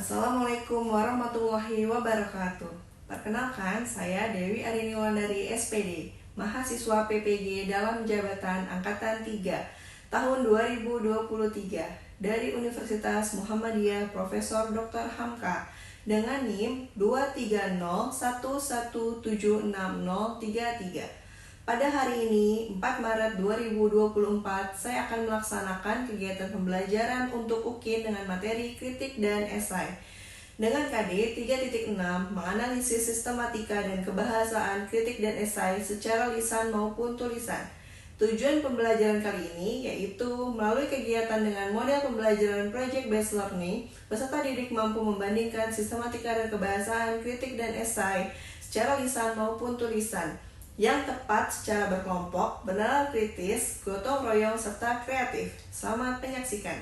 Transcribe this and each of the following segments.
Assalamualaikum warahmatullahi wabarakatuh. Perkenalkan, saya Dewi Ariniwan dari SPD, mahasiswa PPG dalam jabatan Angkatan 3 tahun 2023 dari Universitas Muhammadiyah Profesor Dr. Hamka dengan NIM 23011760033. Pada hari ini, 4 Maret 2024, saya akan melaksanakan kegiatan pembelajaran untuk UKIN dengan materi kritik dan esai. Dengan KD 3.6, menganalisis sistematika dan kebahasaan kritik dan esai secara lisan maupun tulisan. Tujuan pembelajaran kali ini yaitu melalui kegiatan dengan model pembelajaran Project Based Learning, peserta didik mampu membandingkan sistematika dan kebahasaan kritik dan esai secara lisan maupun tulisan yang tepat secara berkelompok, bernalar kritis, gotong royong, serta kreatif. Selamat menyaksikan.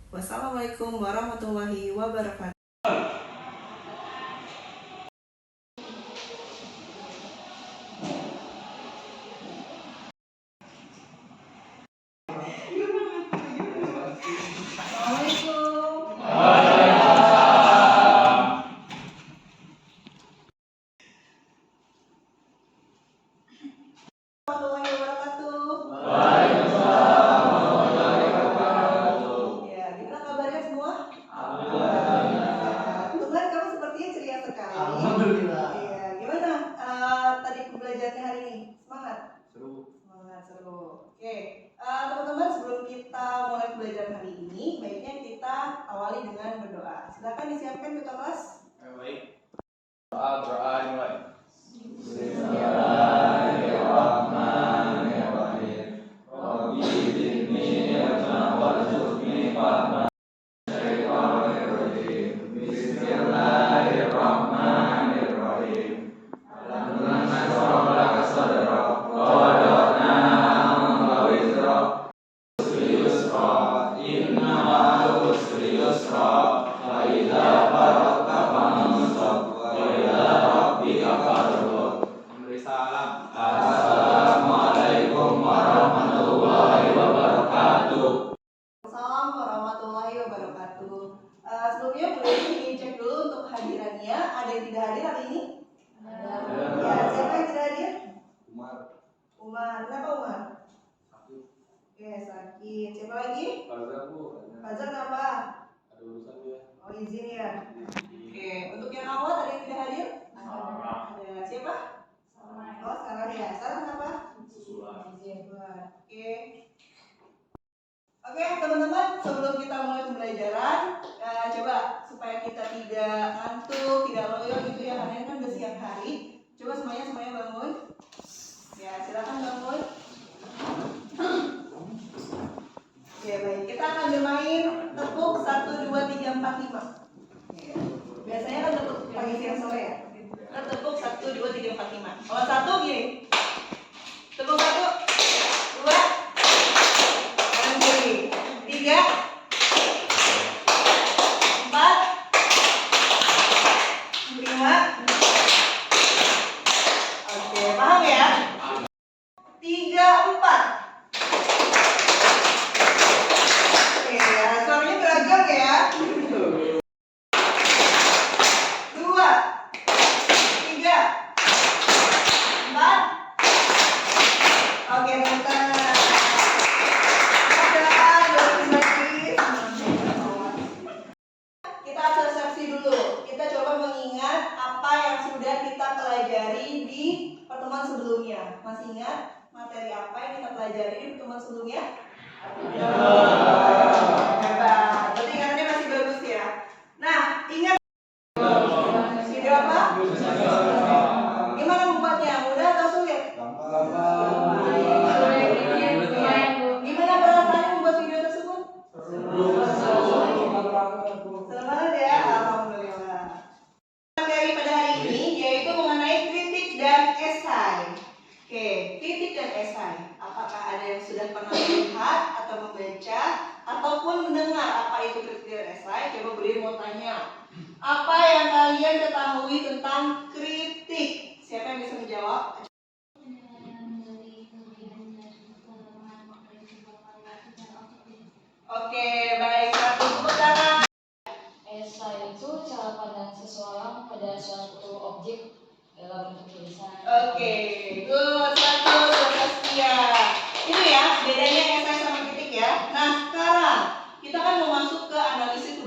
Wassalamualaikum warahmatullahi wabarakatuh. Pembelajarannya hari ini semangat? Semangat, seru. Oke, teman-teman, sebelum kita mulai pembelajaran hari ini, baiknya kita awali dengan berdoa. Silakan disiapkan ketua kelas. Baik. Doa dimulai. Assalamualaikum warahmatullahi wabarakatuh. Assalamualaikum warahmatullahi wabarakatuh. Sebelumnya boleh dicek dulu untuk kehadirannya. Ada yang tidak hadir hari ini? Ada. Ya, siapa yang tidak hadir? Umar. Kenapa Umar? Sakit. Oke, sakit. Siapa lagi? Faza, Bu. Faza kenapa? Ada urusan dia. Oh, izin ya. Oke, untuk yang awal ada yang tidak hadir? Ada. Siapa? Oh, Sarah ya. Sarah kenapa? Izin. Oke. Oke, teman-teman, sebelum kita mulai pembelajaran, coba supaya kita tidak ngantuk, tidak loyo gitu ya, karena ini kan udah siang hari. Coba semuanya bangun. Ya, silakan bangun. Oke, baik. Kita akan bermain tepuk 1 2 3 4 5. Biasanya kan tepuk pagi siang sore ya. Kita tepuk 1 2 3 4 5. Kalau satu gini. Tepuk 1 2 kanan kiri. 3 4 5. Oke, paham ya? 3 4. Oke, ya, suaranya beragam ya. 2 3 4. Oke, bentar. Kita abstraksi dulu. Kita coba mengingat apa yang sudah kita pelajari di pertemuan sebelumnya. Masih ingat materi apa yang kita pelajari di pertemuan sebelumnya? Hebat. Berarti ingatannya masih bagus ya. Nah, ingat video apa? Gimana membuatnya? Mudah atau sulit? Gimana perasaannya membuat video tersebut? Semangat ya, alhamdulillah. Materi pada hari ini yaitu mengenai kritik dan esai. Oke, kritik dan esai. Apakah ada yang sudah pernah melihat atau membaca ataupun mendengar apa itu kritik dan esai? Coba beliau mau tanya. Apa yang kalian ketahui tentang kritik? Siapa yang bisa menjawab? Oke, baik. Satu tepuk tangan. Esai itu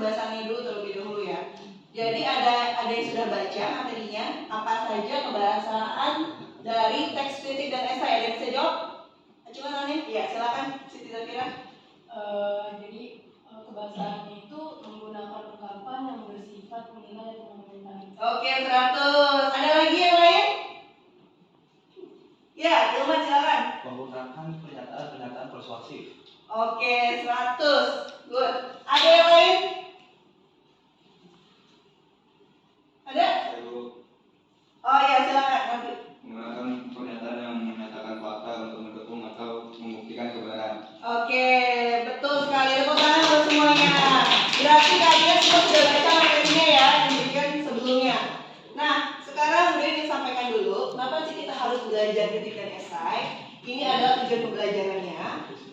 kebahasaannya dulu terlebih dahulu ya. Jadi ada yang sudah baca materinya, apa saja kebahasaan dari teks kritik dan esai. Ada yang bisa jawab? Coba nanya. Iya, silakan Siti Zafira. Jadi kebahasaannya itu menggunakan ungkapan yang bersifat menilai dan mengomentari. Oke, 100. Ada lagi yang lain? Ya, Ilman silakan. Menggunakan pernyataan persuasif. Oke, 100. Good. Ada yang lain? Ada? Oh iya, silakan. Nanti. Menggunakan pernyataan yang menyatakan fakta untuk mendukung atau membuktikan kebenaran. Oke, betul sekali. Tepuk tangan buat semuanya. Berarti kalian semua sudah baca materinya ya yang diberikan sebelumnya. Nah, sekarang udah ingin sampaikan dulu kenapa sih kita harus belajar kritik dan esai. Ini adalah tujuan pembelajarannya.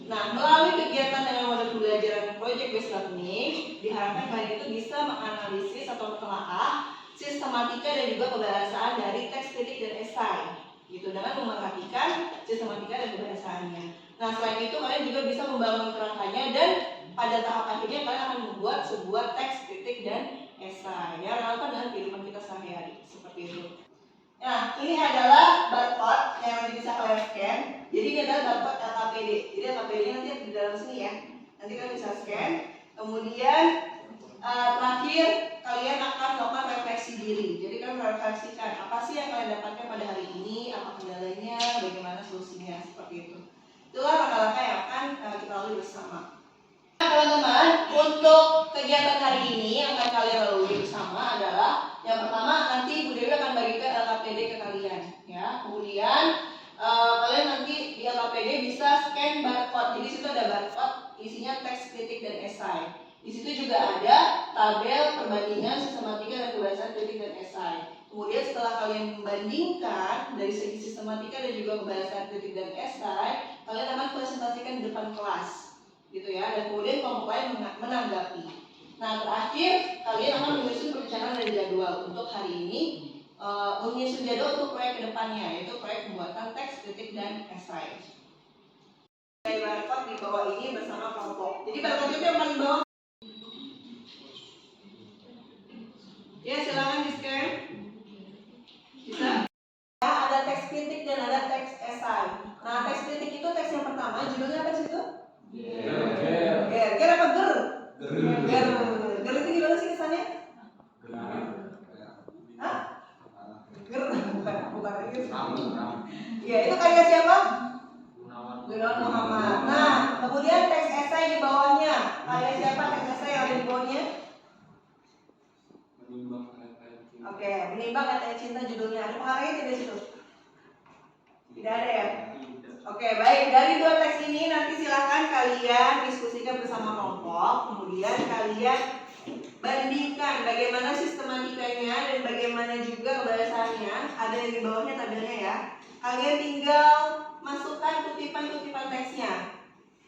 Nah, melalui kegiatan dengan model pembelajaran project based learning, diharapkan kalian itu bisa menganalisis atau menelaah sistematika dan juga kebahasaan dari teks kritik dan esai, gitu, dengan memerhatikan sistematika dan kebahasaannya. Nah, selain itu kalian juga bisa membangun kerangkanya dan pada tahap akhirnya kalian akan membuat sebuah teks kritik dan esai yang relevan dengan kehidupan kita sehari-hari, seperti itu. Nah, ini adalah barcode yang nanti bisa kalian scan. Jadi ini adalah barcode LKPD. Jadi LKPD nanti ada di dalam sini ya. Nanti kalian bisa scan. Kemudian terakhir kalian akan melakukan refleksi diri. Jadi kalian merefleksikan apa sih yang kalian dapatkan pada hari ini, apa kendalanya, bagaimana solusinya, seperti itu. Itulah langkah-langkah yang akan kita lalui bersama. Nah, teman-teman, untuk kegiatan hari ini yang akan kalian lalui bersama adalah yang pertama nanti Bu Dewi akan bagikan LKPD ke kalian, ya. Kemudian kalian nanti di LKPD bisa scan barcode. Jadi situ ada barcode, isinya teks kritik dan esai. Di situ juga ada tabel perbandingan sistematika dan kebahasaan kritik dan esai. Kemudian setelah kalian membandingkan dari segi sistematika dan juga kebahasaan kritik dan esai, kalian akan presentasikan di depan kelas, gitu ya. Dan kemudian kelompok lain menanggapi. Nah, terakhir kalian akan menyusun perencanaan dan jadwal untuk hari ini, menyusun jadwal untuk proyek kedepannya, yaitu proyek pembuatan teks kritik dan esai. Dari barcode di bawah ini bersama kelompok. Jadi barcode itu yang paling bawah. Ya, silakan di-scan. Bisa. Ya, ada teks kritik dan ada teks esai. Nah, teks kritik itu teks yang pertama, judulnya apa sih itu? Ger apa ger? Ger itu gimana sih kesannya? Hah? Ger, bukan lagi. Ya, itu karya siapa? Gunawan Muhammad. Nah, kemudian teks esai di bawahnya. Karya siapa teks esai yang ada di bawahnya? Oke, menimbang katanya cinta judulnya. Ada pengarangnya tidak situ? Tidak ada ya? Oke, baik. Dari dua teks ini nanti silahkan kalian diskusikan bersama kelompok. Kemudian kalian bandingkan bagaimana sistematikanya dan bagaimana juga kebahasaannya. Ada yang di bawahnya tabelnya ya. Kalian tinggal masukkan kutipan-kutipan teksnya.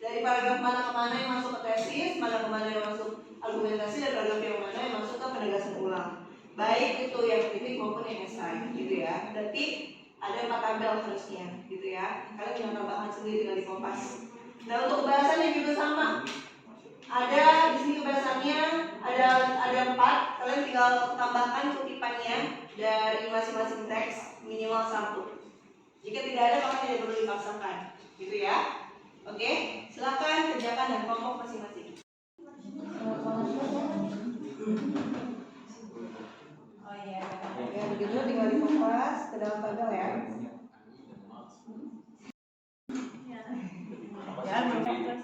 Dari paragraf mana ke mana yang masuk ke tesis, mana ke mana yang masuk argumentasi, dan paragraf yang mana yang masuk ke penegasan ulang. Baik itu yang kritik maupun yang esai, gitu ya. Berarti ada 4 tabel harusnya, gitu ya. Kalian tinggal tambahkan sendiri tinggal di Kompas. Nah, untuk bahasannya juga sama. Ada di sini kebahasannya ada 4. Kalian tinggal tambahkan kutipannya dari masing-masing teks minimal 1. Jika tidak ada maka tidak perlu dipaksakan, gitu ya. Oke, silakan kerjakan dan kelompok masing-masing. Oh iya, ya begitu tinggal dikupas ke dalam tabel ya. Jangan berfokus.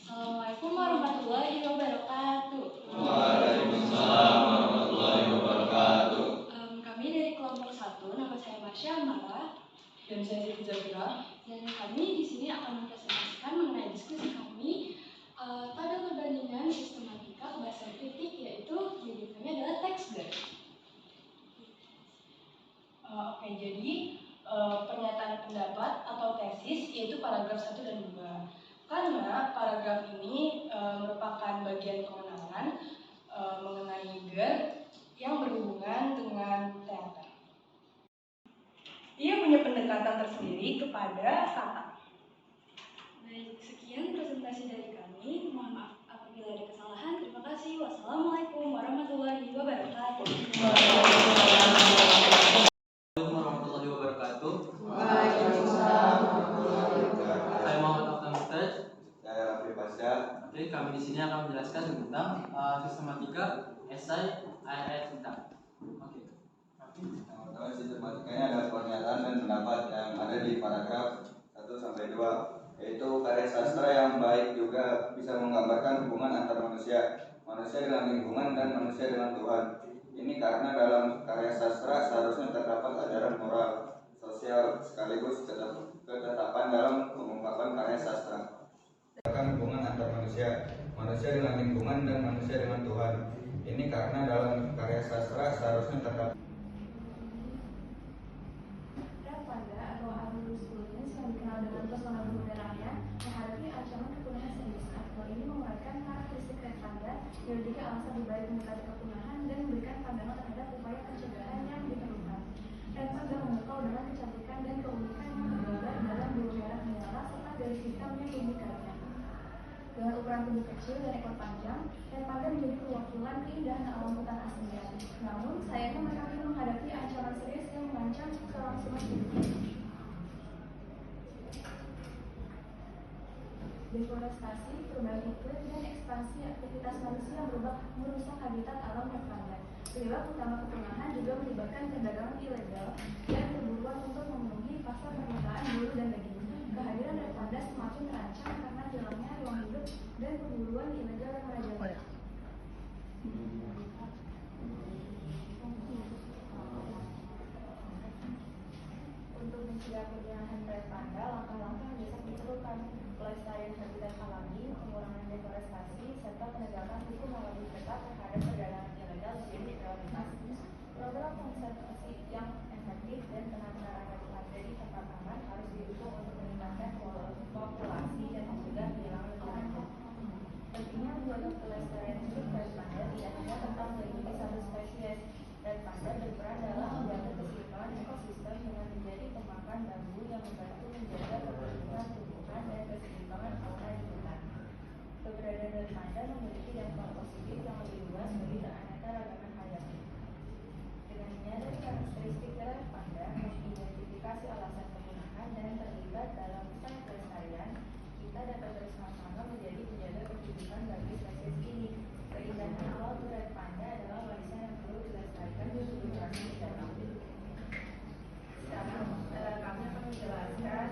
Assalamualaikum warahmatullahi wabarakatuh. Waalaikumsalam warahmatullahi wabarakatuh. Kami dari kelompok 1, nama saya Masya Amara dan saya Siti Zafira. Dan kami di sini akan mempresentasikan mengenai diskusi kami pada perbandingan sistematika kebahasaan kritik, yaitu judul kami adalah teks ger. Oke, jadi pernyataan pendapat atau tesis yaitu paragraf 1 dan 2. Karena paragraf ini merupakan bagian kewenangan mengenai GER yang berhubungan dengan teater. pendekatan tersendiri kepada kata. Baik, sekian presentasi dari kami. Mohon maaf apabila ada kesalahan. Terima kasih. Wassalamualaikum warahmatullahi wabarakatuh. Warahmatullahi wabarakatuh. Waalaikumsalam. Saya Muhammad Aftan Ustaz. Saya Raffi Pasha. Oke, kami di sini akan menjelaskan tentang sistematika esai ayat cinta. Oke. Raffi. Yang pertama sistematikanya adalah pernyataan dan pendapat yang ada di paragraf 1 sampai 2, yaitu karya sastra yang baik juga bisa menggambarkan hubungan antar manusia dengan lingkungan dan manusia dengan Tuhan. Ini karena dalam karya sastra seharusnya terdapat ajaran moral, sosial, sekaligus ketetapan dalam pengungkapan karya sastra. Hubungan antar manusia dengan lingkungan dan manusia dengan Tuhan. Ini karena dalam karya sastra seharusnya terdapat Red Panda atau Abolus Bulus yang dikenal dengan pesona bumerangnya menghadapi ancaman kepunahan serius. Artikel ini menguraikan karakteristik Red Panda yang juga alasan dibalik mendekati kepunahan dan memberikan pandangan terhadap upaya pencegahan yang diperlukan. Red Panda memukau dengan kecantikan dan keunikan yang berbeda dalam bulu merah menyala serta garis hitam yang memikirnya. Dengan ukuran tubuh kecil dan ekor panjang, Red Panda menjadi perwakilan keindahan alam hutan aslinya. Namun, sayangnya mereka kini menghadapi ancaman serius yang mengancam kelangsungan hidupnya. Deforestasi, perubahan iklim, dan ekspansi aktivitas manusia merusak habitat alam Red Panda. Penyebab utama kepunahan juga melibatkan perdagangan ilegal dan perburuan untuk memenuhi pasar permintaan bulu dan daging. Kehadiran Red Panda semakin terancam karena hilangnya ruang hidup dan perburuan ilegal yang merajalela. Untuk mencegah kepunahan Red Panda, langkah-langkah yang bisa diperlukan: pelestarian habitat alami, pengurangan deforestasi, serta penegakan hukum yang lebih ketat terhadap perdagangan ilegal menjadi prioritas. Program konservasi yang efektif dan penanganan habitat di tempat aman harus didukung untuk meningkatkan populasi dan mencegah kehilangan habitat. Pentingnya menjaga pelestarian hidup Red Panda tidak hanya tentang melindungi satu spesies. Red Panda berperan dalam menjaga keseimbangan ekosistem dengan menjadi pemakan bambu yang membantu menjaga keberlangsungan tumbuhan dan keseimbangan fauna di hutan. Keberadaan Red Panda memiliki dampak positif yang lebih luas bagi keanekaragaman hayati. Dengan menyadari karakteristik Red Panda, mengidentifikasi alasan kepunahan dan terlibat dalam usaha pelestarian, kita dapat bersama-sama menjadi penjaga kehidupan bagi spesies ini. Keindahan alam Red Panda adalah warisan yang perlu dilestarikan untuk generasi mendatang. Sekarang kami akan menjelaskan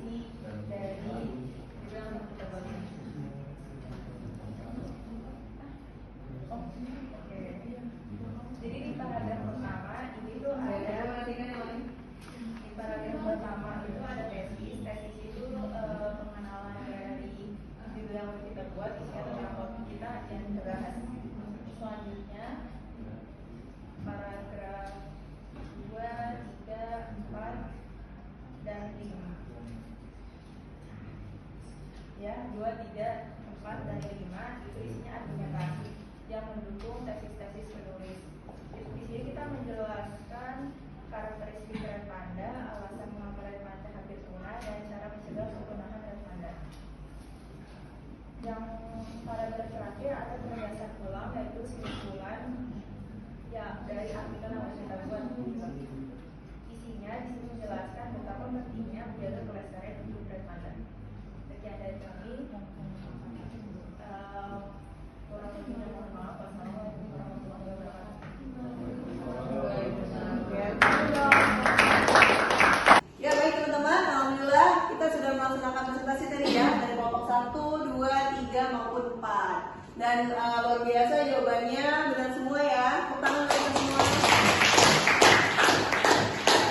isi dari judul yang kita buat. Jadi di paragraf pertama itu ada di paragraf pertama itu ada tesis itu pengenalan dari judul yang kita buat, isinya tentang topik kita yang dibahas. Selanjutnya paragraf 2, 3, 4 dan 5. Ya, 2, 3, 4 dan 5 itu isinya argumentasi yang mendukung tesis-tesis penulis. Di sini kita menjelaskan karakteristik Red Panda, alasan mengapa Red Panda hampir punah, dan cara mencegah kepunahan Red Panda. Yang paragraf terakhir ada penegasan ulang, yaitu kesimpulan ya dari artikel yang kita buat. Isinya di sini menjelaskan betapa pentingnya menjaga kelestarian hidup Red Panda. Sekian dari kami. Kurang lebihnya mohon maaf. Wassalamualaikum warahmatullahi wabarakatuh. Ya baik teman-teman, alhamdulillah kita sudah melaksanakan presentasi tadi ya dari kelompok 1, 2, 3 maupun 4. Dan luar biasa jawabannya benar semua ya. Tepuk tangan kalian semua.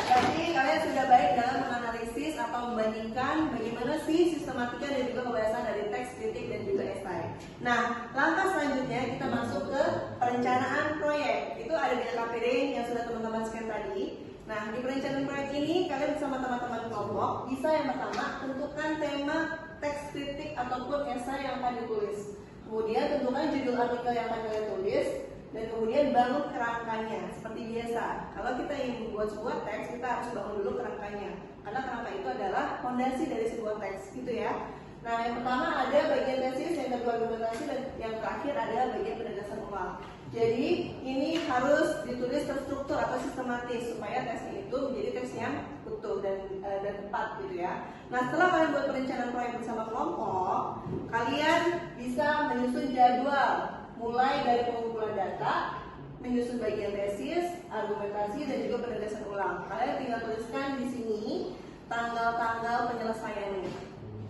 Berarti kalian sudah baik dalam menganalisis atau membandingkan bagaimana sih sistematika dan juga kebiasaan dari teks, kritik dan juga esai. Nah, langkah selanjutnya kita masuk ke perencanaan proyek. Itu ada di LKPD yang sudah teman-teman scan tadi. Nah, di perencanaan proyek ini kalian bersama teman-teman kelompok bisa yang pertama tentukan tema teks kritik ataupun esai yang akan ditulis. Kemudian tentukan judul artikel yang akan kalian tulis dan kemudian dibangun kerangkanya seperti biasa. Kalau kita ingin membuat sebuah teks, kita harus bangun dulu kerangkanya. Karena kerangka itu adalah fondasi dari sebuah teks, gitu ya. Nah, yang pertama ada bagian tesis, yang kedua argumentasi, dan yang terakhir ada bagian penegasan ulang. Jadi ini harus ditulis terstruktur atau sistematis supaya teksnya itu menjadi teks yang utuh dan tepat, gitu ya. Nah, setelah kalian buat perencanaan proyek bersama kelompok, kalian bisa menyusun jadwal mulai dari pengumpulan data, menyusun bagian tesis, argumentasi, dan juga penegasan ulang. Kalian tinggal tuliskan di sini tanggal-tanggal penyelesaiannya,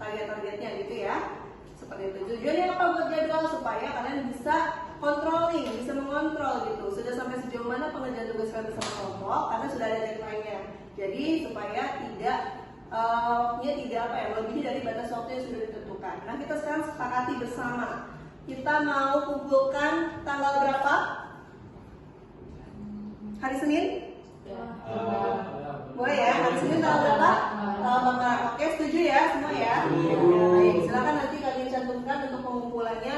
target-targetnya, gitu ya. Seperti itu. Tujuannya apa buat jadwal? Supaya kalian bisa controlling, bisa mengontrol gitu. Sudah sampai sejauh mana pengerjaan tugas kalian bersama kelompok karena sudah ada deadline-nya. Jadi supaya tidak melebihi dari batas waktu yang sudah ditentukan. Nah, kita sekarang sepakati bersama. Kita mau kumpulkan tanggal berapa? Hari Senin? Boleh ya? Hari Senin tanggal berapa? Tanggal. Oke, setuju ya semua ya? Baik, silakan nanti kalian cantumkan untuk pengumpulannya.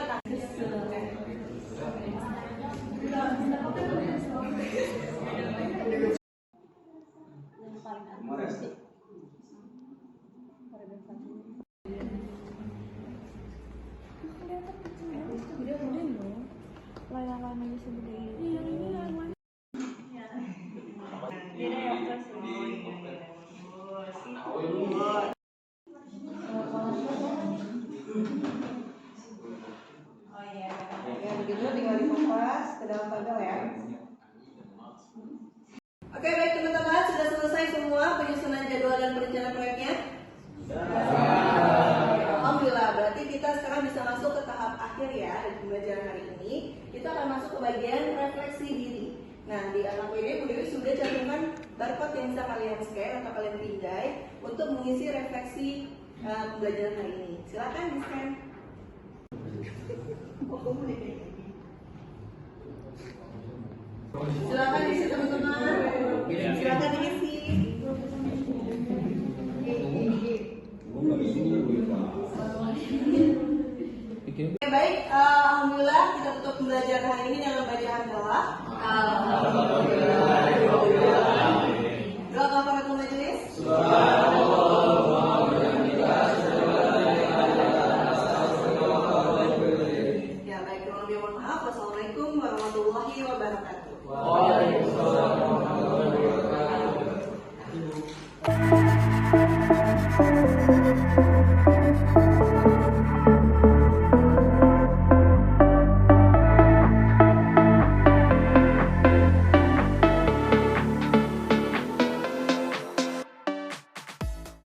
Ya, begitu tinggal dikupas ke dalam tabel ya. Oke, baik teman-teman, sudah selesai semua penyusunan jadwal dan perencanaan proyeknya? Alhamdulillah, berarti kita sekarang bisa masuk ke tahap akhir ya dari pembelajaran hari ini. Kita akan masuk ke bagian refleksi diri. Nah, di anak ini Bu Dewi sudah cantumkan barcode yang bisa kalian scan atau kalian pindai untuk mengisi refleksi pembelajaran hari ini. Silakan di scan. Silakan diisi teman-teman. Silakan diisi. Oke, baik, alhamdulillah kita tutup pembelajaran hari ini dengan bacaan doa.